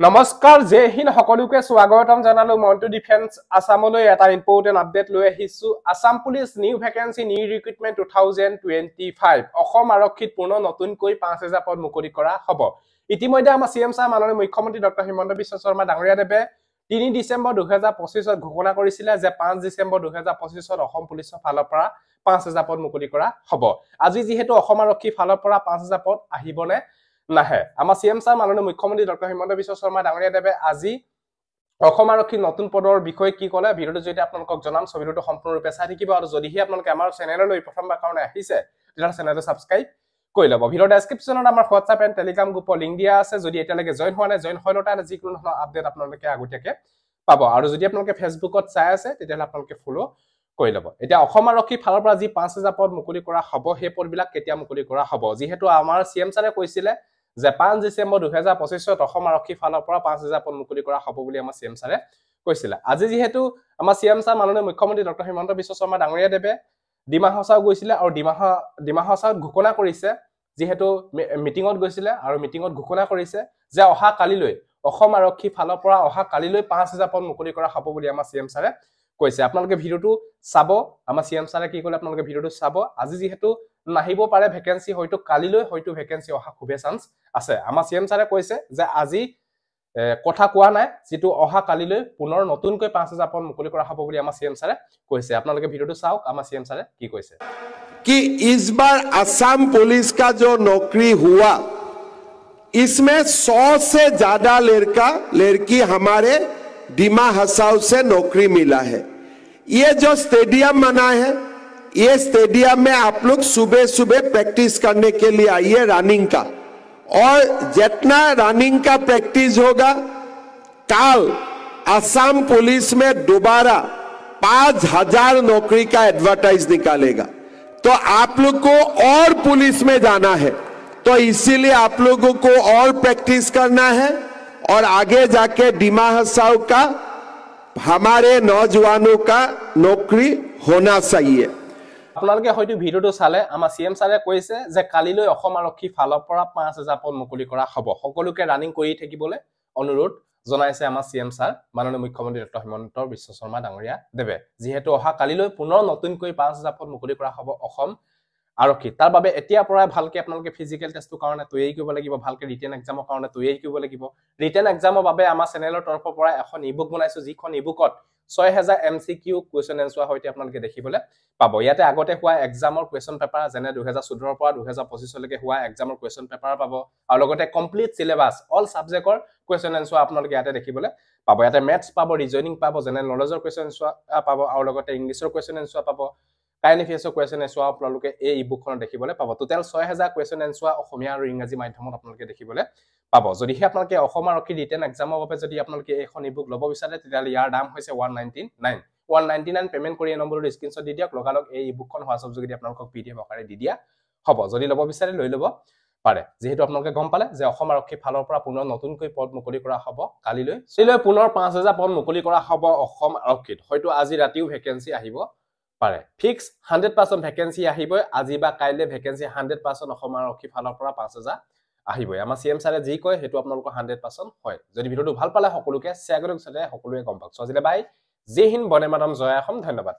নমস্কাৰ জয় হিন্দ সকলোকে স্বাগতম জানালো মন্টু ডিফেন্স আসামলৈ এটা ইম্পৰ্টেন্ট আপডেট লৈ আহিছো Assam police new vacancy new recruitment 2025 Assam আৰক্ষীত পুনৰ নতুনকৈ 5000 পদ মুকলি কৰা হ'ব ইতিমধ্যে আমাৰ সিএম ছাৰ মাননীয় মুখ্যমন্ত্ৰী ডক্টৰ হিমন্ত বিশ্ব শৰ্মা ডাঙৰীয়া দেৱে 3 ডিসেম্বৰ 2025 ত ঘোষণা কৰিছিল যে 5 ডিসেম্বৰ 2025 ত অসম পুলিচৰ ফালৰ পৰা 5000 পদ মুকলি কৰা হ'ব আজি যেহেতু অসম আৰক্ষী ফালৰ পৰা 5000 পদ আহিবনে নাহে আমাৰ সিএম ছাৰ মাননীয় মুখ্যমন্ত্ৰী ডক্টৰ হিমন্ত বিশ্ব শৰ্মা ডাঙৰীয়া দেৱে আজি অসম আৰক্ষী নতুন পদৰ বিষয়ে কি ক'লে ভিডিওটো যদি আপোনালোকক জনাম ভিডিওটো সম্পূৰ্ণৰূপে চাই থাকিব আৰু যদিহে আপোনালোকে আমাৰ চেনেললৈ প্ৰথমবাৰ কাৰণে আহিছে তেতিয়া চেনেলটো সাবস্ক্ৰাইব কৰি ল'ব ভিডিও ডেসক্ৰিপচনত আমাৰ WhatsApp এণ্ড Telegram গ্ৰুপৰ লিংক দিয়া আছে যদি এতিয়ালৈকে জয়েন হোৱা নাই জয়েন হৈ লওঁতে যিকোনো ধৰণৰ আপডেট আপোনালোকে আগতীয়াকৈ পাব আৰু যদি আপোনালোকে ফেচবুকত চাই আছে তেতিয়া আপোনালোকে ফলো কৰি ল'ব এতিয়া অসম আৰক্ষী ফালৰ পৰা যি 5000 পদ মুকলি কৰা হ'ব সেই পদবিলাক কেতিয়া মুকলি কৰা হ'ব যিহেতু আমাৰ সিএম ছাৰে কৈছিলে যে 5 ডিসেম্বৰ 2025 ত অসম আৰক্ষী ফালৰ পৰা 5000 পদ মুকলি কৰা হ'ব বুলি আমাৰ সিএম ছাৰে কৈছিল আজি যেহেতু আমাৰ সিএম ছাৰ মাননীয় মুখ্যমন্ত্ৰী ডক্টৰ হিমন্ত বিশ্ব শৰ্মা ডাঙৰীয়া দেৱে ডিমা হাছাও গৈছিল আৰু ডিমা হাছাওত ঘোষণা কৰিছে যেহেতু মিটিংত গৈছিল আৰু মিটিংত ঘোষণা কৰিছে যে অহা কালিলৈ অসম আৰক্ষী ফালৰ পৰা অহা কালিলৈ 5000 পদ মুকলি কৰা হ'ব বুলি আমাৰ সিএম ছাৰে কৈছে আপোনালোকে ভিডিওটো চাব আমাৰ সিএম ছাৰে কি ক'লে আপোনালোকে ভিডিওটো চাব আজি যেহেতু নাহিব পাৰে ভ্যাকেন্সি হয়তো কালিলৈ হয়তো ভ্যাকেন্সি অহা খুবে চান্স আছে আমাৰ সিএম ছাৰে কৈছে যে আজি কথা কোৱা নাই যেটো অহা কালিলৈ পুনৰ নতুনকৈ 5000 পদ মুকলি কৰা হ'ব বুলি আমাৰ সিএম ছাৰে কৈছে আপোনালোকে ভিডিওটো চাওক আমাৰ সিএম ছাৰে কি কৈছে कि इस बार असम पुलिस का जो नौकरी हुआ इसमें 100 से ज्यादा लड़की हमारे डिमा हसाओ से नौकरी मिला है ये जो स्टेडियम बना है ये स्टेडियम में आप लोग सुबह सुबह प्रैक्टिस करने के लिए आइए रनिंग का और जितना रनिंग का प्रैक्टिस होगा कल असम पुलिस में दोबारा 5000 नौकरी का एडवर्टाइज निकालेगा तो आप लोग को और पुलिस में जाना है तो इसीलिए आप लोगों को और प्रैक्टिस करना है और आगे जाके डिमा हसाओ का हमारे नौजवानों का नौकरी होना चाहिए আপোনালোকে হয়তো ভিডিওটো চালে আমাৰ সিএম ছাৰে কৈছে যে কালিলৈ অসম আৰক্ষী ফালৰ পৰা 5000 পদ মুকলি কৰা হ'ব সকলোকে ৰানিং কৰি থাকিবলৈ অনুৰোধ জনাইছে আমাৰ সিএম ছাৰ মাননীয় মুখ্যমন্ত্ৰী ডক্টৰ হিমন্ত বিশ্ব শৰ্মা ডাঙৰীয়া দেৱে যেহেতু অহা কালিলৈ পুনৰ নতুনকৈ 5000 পদ মুকলি কৰা হ'ব অসম আৰক্ষী তাৰ বাবে এতিয়া পৰাই ভালকে আপোনালোকে ফিজিক্যাল টেষ্টৰ কাৰণে তৈয়াৰী কৰিব লাগিব ভালকে ৰিটেন এক্সামৰ কাৰণে তৈয়াৰী কৰিব লাগিব ৰিটেন এক্সামৰ বাবে আমাৰ চেনেলৰ তৰফৰ পৰা এখন ইবুক বনাইছো যিখন ইবুকত 6000 MCQ কুৱেশ্যন এনসাৰ হৈতে আপোনালোকে দেখিবলৈ পাব ইয়াতে আগতে হোৱা এক্সামৰ কুৱেশ্যন পেপাৰ যেনে 2014 পৰা 2025 লৈকে হোৱা এক্সামৰ কুৱেশ্যন পেপাৰ পাব আৰু লগতে কমপ্লিট সিলেবাস অল সাবজেক্টৰ কুৱেশ্যন এনসাৰ আপোনালোকে ইয়াতে দেখিবলৈ পাব ইয়াতে ম্যাথছ পাব ৰিজনিং পাব জেনেৰেল নলেজৰ কুৱেশ্যন এনসাৰ পাব আৰু লগতে ইংলিছৰ কুৱেশ্যন এনসাৰ পাব কাইন্ড এফেয়াৰ্ছৰ কুৱেশ্যন এনসাৰ আপোনালোকে এই ইবুকখনত দেখিবলৈ পাব টোটাল 6000 কুৱেশ্যন এনসাৰ অসমীয়া আৰু ইংৰাজী মাধ্যমত আপোনালোকে দেখিবলৈ পাব যদিহে আপোনালোকে অসম আৰক্ষী ৰিটেন এক্সামৰ বাবে যদি আপোনালোকে এখন ইবুক ল'ব বিচাৰে তেতিয়া ইয়াৰ দাম হৈছে 199 পেমেন্ট কৰি এই নম্বৰৰ স্ক্ৰিনশ্বট দি দিয়ক লগালগ এই ইবুকখন WhatsApp যোগেদি আপোনালোকক PDF আকাৰে দি দিয়া হ'ব যদি ল'ব বিচাৰে লৈ ল'ব পাৰে যেহেতু আপোনালোকে গম পালে যে অসম আৰক্ষী ফালৰ পৰা পুনৰ নতুনকৈ পদ মুকলি কৰা হ'ব কালিলৈ পুনৰ 5000 পদ মুকলি কৰা হ'ব অসম আৰক্ষীত হয়তো আজি ৰাতিও ভ্যাকেন্সি আহিব পাৰে ফিক্স 100% ভ্যাকেন্সি আহিবই আজি বা কাইলে ভ্যাকেন্সি 100% অসম আৰক্ষী ফালৰ পৰা 5000 আহিবই আমাৰ সিএম ছাৰে যি কয় হেতু আপোনালোকৰ 100% হয় যদি ভিডিওটো ভাল পালে সকলোকে শেয়াৰ কৰক যাতে সকলোৱে গম পাওক আজিলে বাই জয় হিন্দ বন্দে মাতৰম জয় অসম ধন্যবাদ